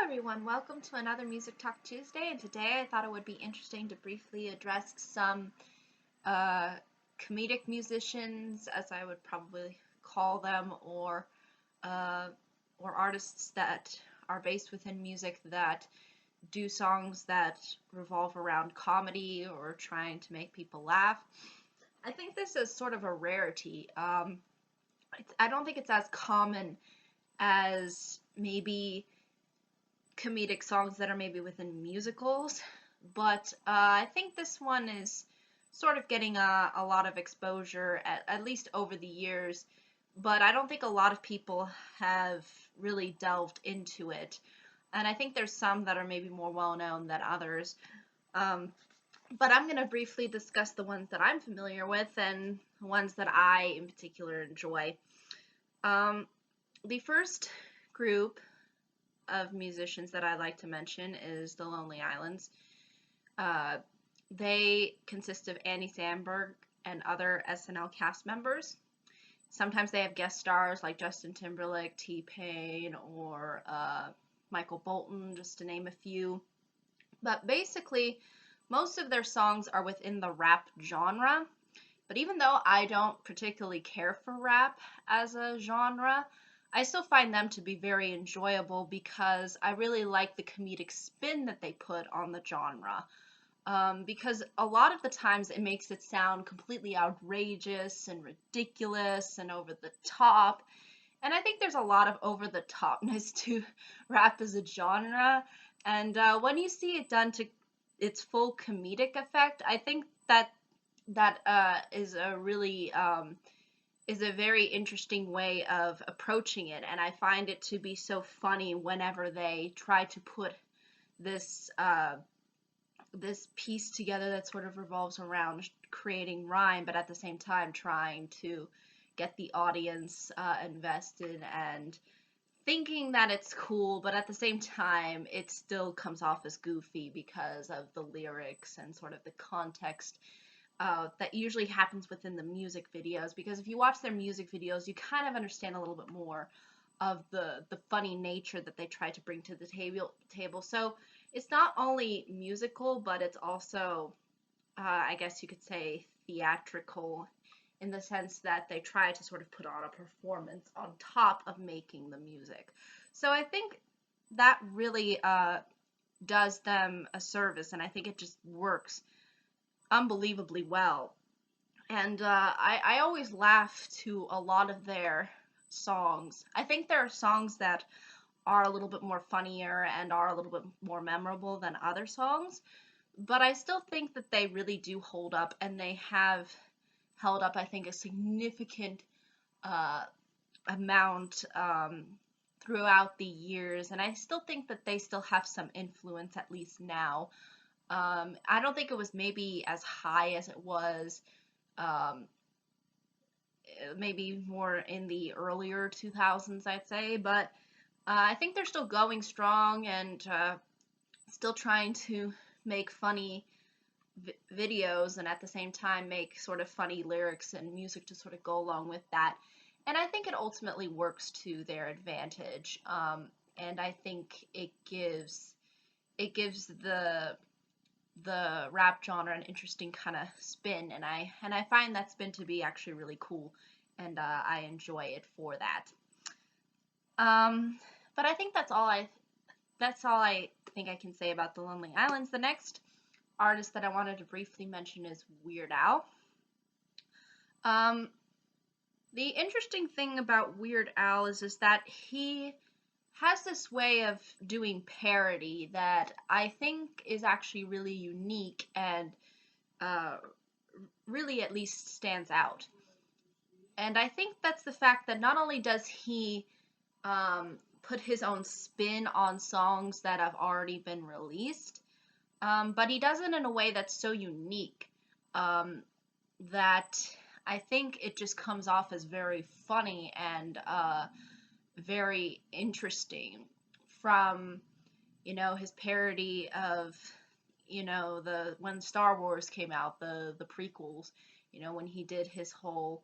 everyone, welcome to another Music Talk Tuesday, and today I thought it would be interesting to briefly address some uh, comedic musicians, as I would probably call them, uh, or artists that are based within music that do songs that revolve around comedy or trying to make people laugh. I think this is sort of a rarity. I don't think it's as common as maybe comedic songs that are maybe within musicals, but I think this one is sort of getting a lot of exposure, at least over the years, but I don't think a lot of people have really delved into it. And I think there's some that are maybe more well known than others. Um, but I'm going to briefly discuss the ones that I'm familiar with and the ones that I in particular enjoy. Um, the first group of musicians that I'd like to mention is the Lonely Islands. Uh, they consist of Andy Samberg and other SNL cast members. Sometimes they have guest stars like Justin Timberlake, T-Pain, or Michael Bolton, just to name a few. But basically, most of their songs are within the rap genre. But even though I don't particularly care for rap as a genre, I still find them to be very enjoyable because I really like the comedic spin that they put on the genre. Because a lot of the times it makes it sound completely outrageous and ridiculous and over the top. And I think there's a lot of over the topness to rap as a genre. And when you see it done to its full comedic effect, I think that is a very interesting way of approaching it, and I find it to be so funny whenever they try to put this this piece together that sort of revolves around creating rhyme, but at the same time trying to get the audience invested and thinking that it's cool, but at the same time it still comes off as goofy because of the lyrics and sort of the context that usually happens within the music videos, because if you watch their music videos, you kind of understand a little bit more of the funny nature that they try to bring to the table. So it's not only musical, but it's also, I guess you could say, theatrical in the sense that they try to sort of put on a performance on top of making the music. So I think that really does them a service, and I think it just works unbelievably well. And I always laugh to a lot of their songs. I think there are songs that are a little bit more funnier and are a little bit more memorable than other songs, but I still think that they really do hold up, and they have held up, I think, a significant uh, amount throughout the years, and I still think that they still have some influence, at least now. I don't think it was maybe as high as it was um, maybe more in the earlier 2000s, I'd say, but I think they're still going strong and still trying to make funny videos and at the same time make sort of funny lyrics and music to sort of go along with that. And I think it ultimately works to their advantage. And I think it gives the rap genre an interesting kind of spin, and I find that spin to be actually really cool, and I enjoy it for that. Um, but I think that's all I think I can say about the Lonely Islands. The next artist that I wanted to briefly mention is Weird Al. Um, the interesting thing about Weird Al is that he has this way of doing parody that I think is actually really unique and uh, really at least stands out. And I think that's the fact that not only does he put his own spin on songs that have already been released, but he does it in a way that's so unique um, that I think it just comes off as very funny and very interesting. From his parody of the when Star Wars came out, the prequels, when he did his whole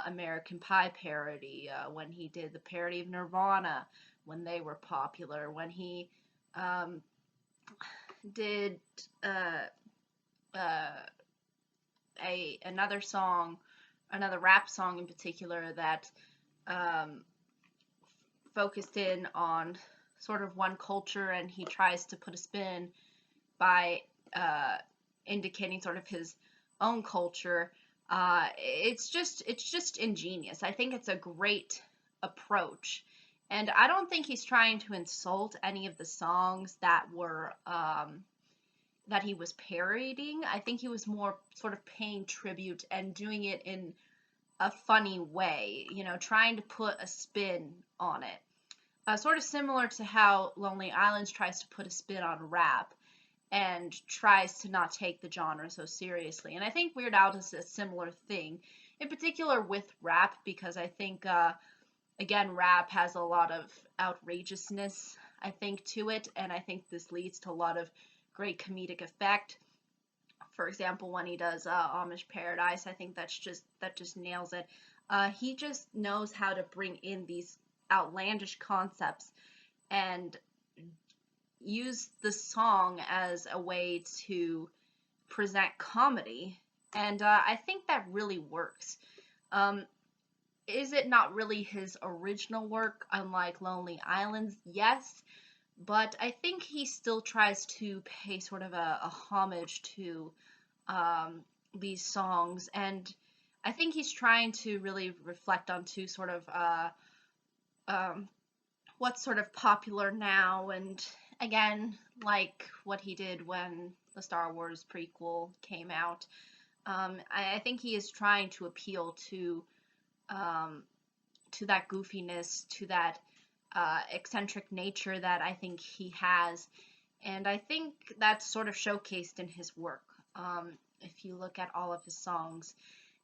American Pie parody, when he did the parody of Nirvana when they were popular, when he um, did uh, another rap song in particular that um, focused in on sort of one culture, and he tries to put a spin by uh, indicating sort of his own culture. It's just ingenious. I think it's a great approach, and I don't think he's trying to insult any of the songs that he was parodying. I think he was more sort of paying tribute and doing it in a funny way, trying to put a spin on it. Sort of similar to how Lonely Islands tries to put a spin on rap and tries to not take the genre so seriously. And I think Weird Al does a similar thing, in particular with rap, because I think, again, rap has a lot of outrageousness, I think, to it, and I think this leads to a lot of great comedic effect. For example, when he does Amish Paradise, I think that just nails it. He just knows how to bring in these outlandish concepts and use the song as a way to present comedy, and I think that really works. Um, is it not really his original work, unlike Lonely Islands? Yes, but I think he still tries to pay sort of a homage to these songs, and I think he's trying to really reflect onto sort of um, what's sort of popular now, and again, like what he did when the Star Wars prequel came out. I think he is trying to appeal um, to that goofiness, to that eccentric nature that I think he has, and I think that's sort of showcased in his work. If you look at all of his songs,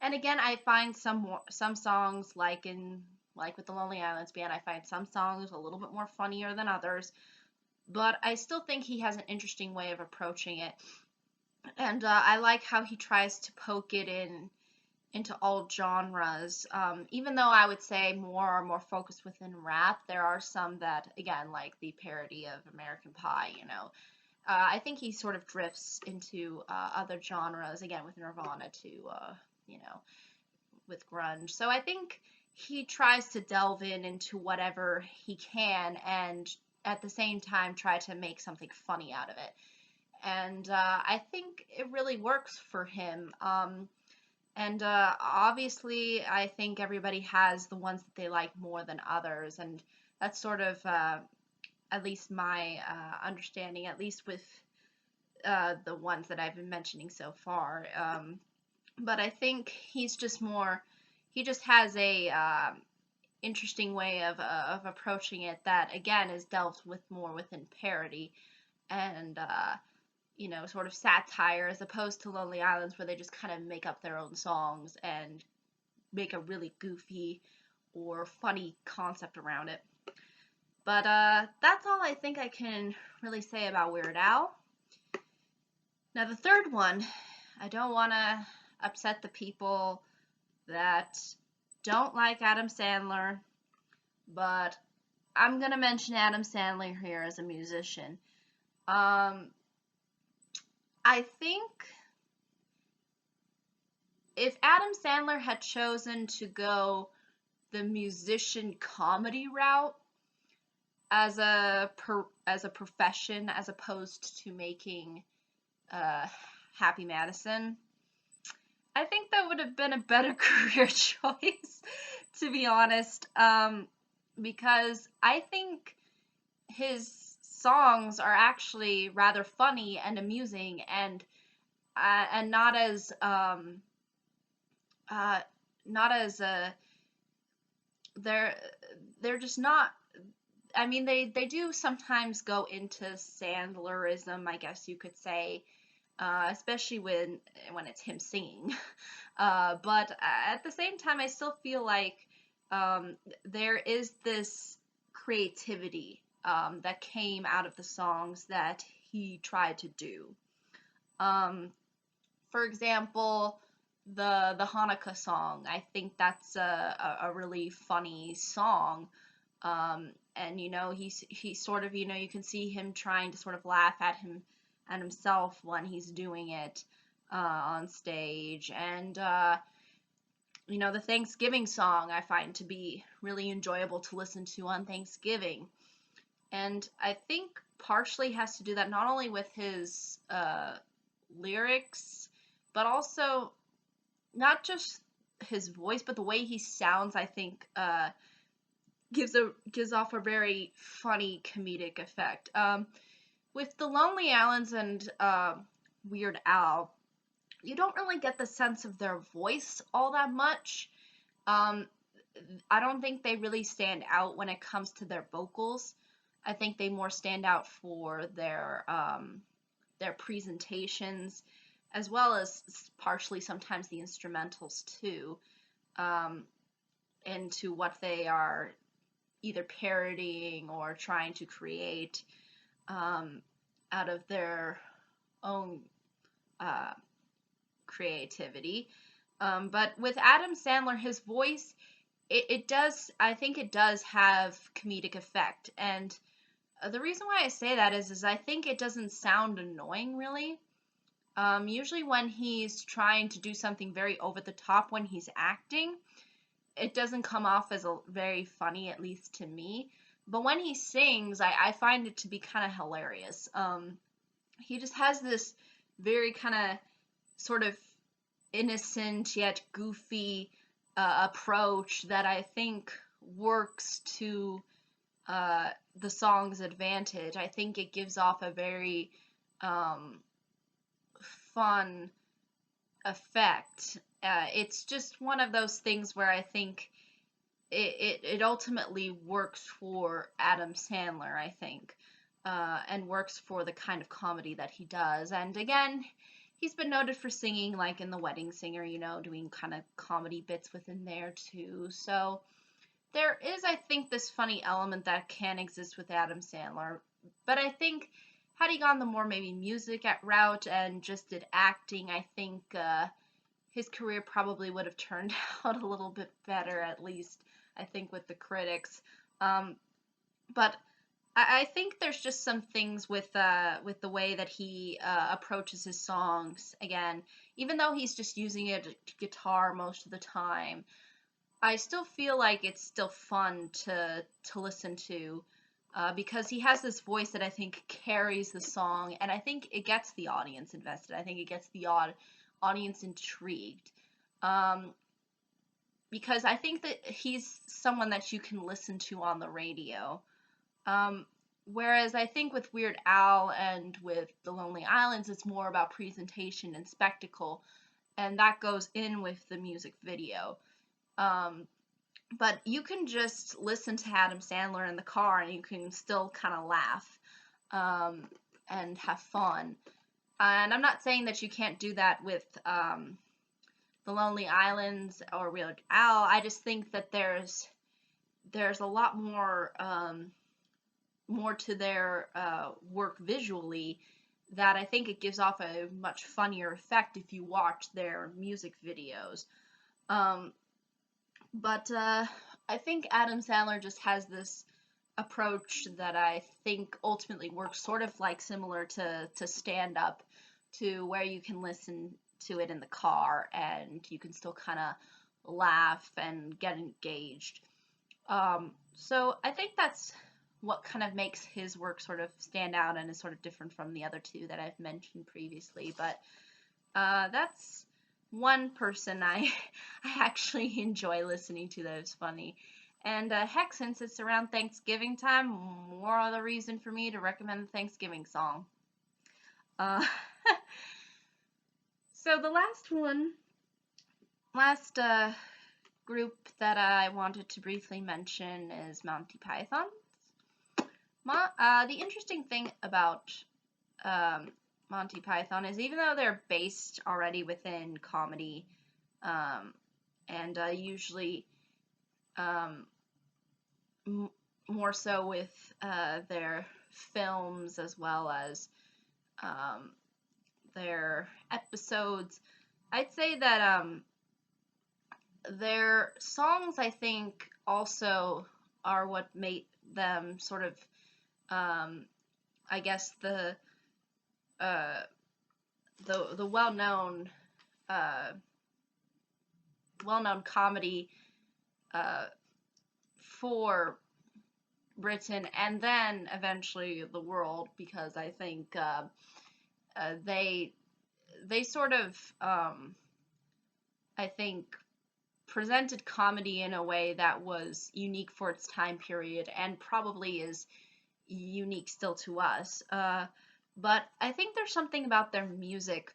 and again, I find some songs like with the Lonely Islands band, I find some songs a little bit more funnier than others, but I still think he has an interesting way of approaching it, and I like how he tries to poke it into all genres. Even though I would say more focused within rap, there are some that, again, like the parody of American Pie, I think he sort of drifts into other genres, again, with Nirvana to, you know, with grunge. So I think he tries to delve into whatever he can and at the same time try to make something funny out of it. And I think it really works for him. And obviously, I think everybody has the ones that they like more than others, and that's sort of at least my understanding, at least with the ones that I've been mentioning so far. But I think he just has a interesting way of approaching it that, again, is delved with more within parody and sort of satire, as opposed to Lonely Islands, where they just kind of make up their own songs and make a really goofy or funny concept around it. But that's all I think I can really say about Weird Al. Now, the third one, I don't want to upset the people that don't like Adam Sandler, but I'm going to mention Adam Sandler here as a musician. I think if Adam Sandler had chosen to go the musician comedy route as a profession, as opposed to making Happy Madison, I think that would have been a better career choice, to be honest. Because I think his songs are actually rather funny and amusing, and not as uh, not as they're they're just not. I mean, they do sometimes go into Sandlerism, I guess you could say, especially when it's him singing. But at the same time, I still feel like there is this creativity that came out of the songs that he tried to do. Um, for example, the Hanukkah song. I think that's a really funny song. and he's sort of, you can see him trying to sort of laugh at himself when he's doing it on stage. And the Thanksgiving song I find to be really enjoyable to listen to on Thanksgiving. And I think partially has to do that not only with his lyrics, but also not just his voice, but the way he sounds, I think, gives off a very funny comedic effect. With the Lonely Islands and Weird Al, you don't really get the sense of their voice all that much. I don't think they really stand out when it comes to their vocals. I think they more stand out for their presentations, as well as partially sometimes the instrumentals too, into what they are either parodying or trying to create out of their own creativity. But with Adam Sandler, his voice, I think it does have comedic effect. And the reason why I say that is I think it doesn't sound annoying, really. Usually when he's trying to do something very over the top when he's acting, it doesn't come off as very funny, at least to me. But when he sings, I find it to be kind of hilarious. He just has this very kind of sort of innocent yet goofy approach that I think works to the song's advantage. I think it gives off a very fun effect. It's just one of those things where I think it ultimately works for Adam Sandler, I think, and works for the kind of comedy that he does. And again, he's been noted for singing, like in The Wedding Singer, doing kind of comedy bits within there too. So there is, I think, this funny element that can exist with Adam Sandler. But I think had he gone the more maybe music route and just did acting, I think his career probably would have turned out a little bit better, at least I think with the critics. But I think there's just some things with the way that he approaches his songs. Again, even though he's just using a guitar most of the time, I still feel like it's still fun to listen to because he has this voice that I think carries the song, and I think it gets the audience invested. I think it gets the audience intrigued. Because I think that he's someone that you can listen to on the radio. Whereas I think with Weird Al and with The Lonely Islands, it's more about presentation and spectacle, and that goes in with the music video. But you can just listen to Adam Sandler in the car and you can still kind of laugh and have fun. And I'm not saying that you can't do that with The Lonely Islands or Weird Al. I just think that there's a lot more to their work visually that I think it gives off a much funnier effect if you watch their music videos. But I think Adam Sandler just has this approach that I think ultimately works sort of like similar to stand up, to where you can listen to it in the car and you can still kind of laugh and get engaged. So I think that's what kind of makes his work sort of stand out and is sort of different from the other two that I've mentioned previously. But that's one person I actually enjoy listening to that is funny. And heck, since it's around Thanksgiving time, more of the reason for me to recommend the Thanksgiving song. So the last group that I wanted to briefly mention is Monty Python. The interesting thing about Monty Python is even though they're based already within comedy, and usually more so with their films as well as their episodes, I'd say that their songs, I think, also are what them sort of, I guess uh, the uh, well-known comedy uh, for Britain and then eventually the world, because I think they sort of I think presented comedy in a way that was unique for its time period and probably is unique still to us. But I think there's something about their music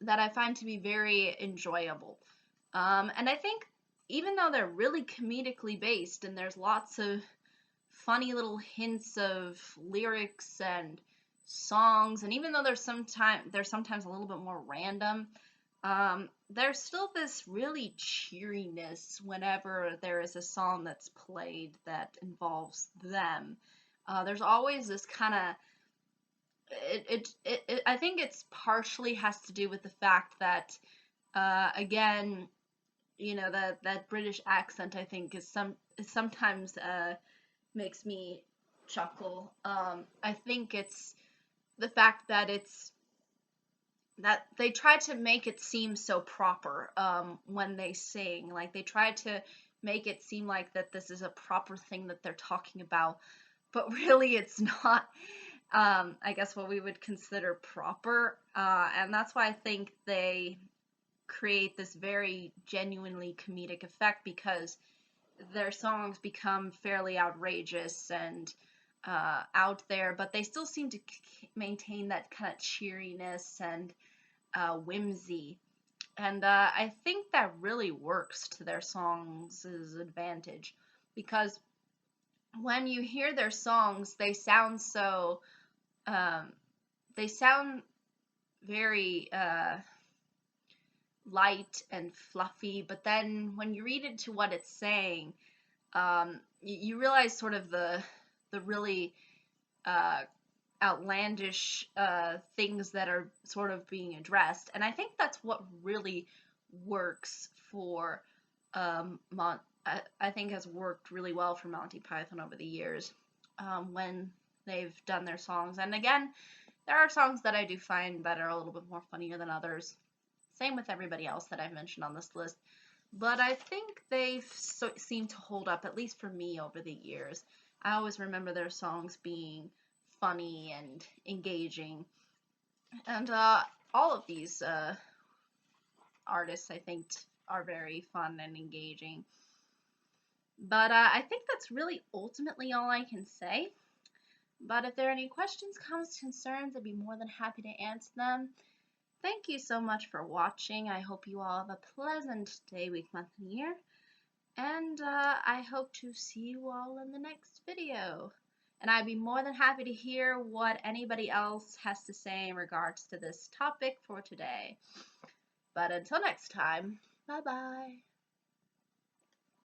that I find to be very enjoyable. And I think even though they're really comedically based and there's lots of funny little hints of lyrics and songs, and even though they're sometimes a little bit more random, there's still this really cheeriness whenever there is a song that's played that involves them. There's always this kind of I think it's partially has to do with the fact that again, you know, that British accent I think is sometimes makes me chuckle. I think it's the fact that they try to make it seem so proper when they sing. Like they try to make it seem like that this is a proper thing that they're talking about, but really it's not. I guess what we would consider proper, and that's why I think they create this very genuinely comedic effect because their songs become fairly outrageous and out there, but they still seem to maintain that kind of cheeriness and whimsy. And I think that really works to their songs' advantage because when you hear their songs, um, they sound very light and fluffy, but then when you read into what it's saying, you realize sort of the really uh, outlandish things that are sort of being addressed, and I think that's what really works for I think has worked really well for Monty Python over the years when they've done their songs. And again, there are songs that I do find that are a little bit more funnier than others. Same with everybody else that I've mentioned on this list. But I think they've seemed to hold up, at least for me, over the years. I always remember their songs being funny and engaging. And all of these artists, I think, are very fun and engaging. But I think that's really ultimately all I can say. But if there are any questions, comments, concerns, I'd be more than happy to answer them. Thank you so much for watching. I hope you all have a pleasant day, week, month, and year. And I hope to see you all in the next video. And I'd be more than happy to hear what anybody else has to say in regards to this topic for today. But until next time, bye-bye.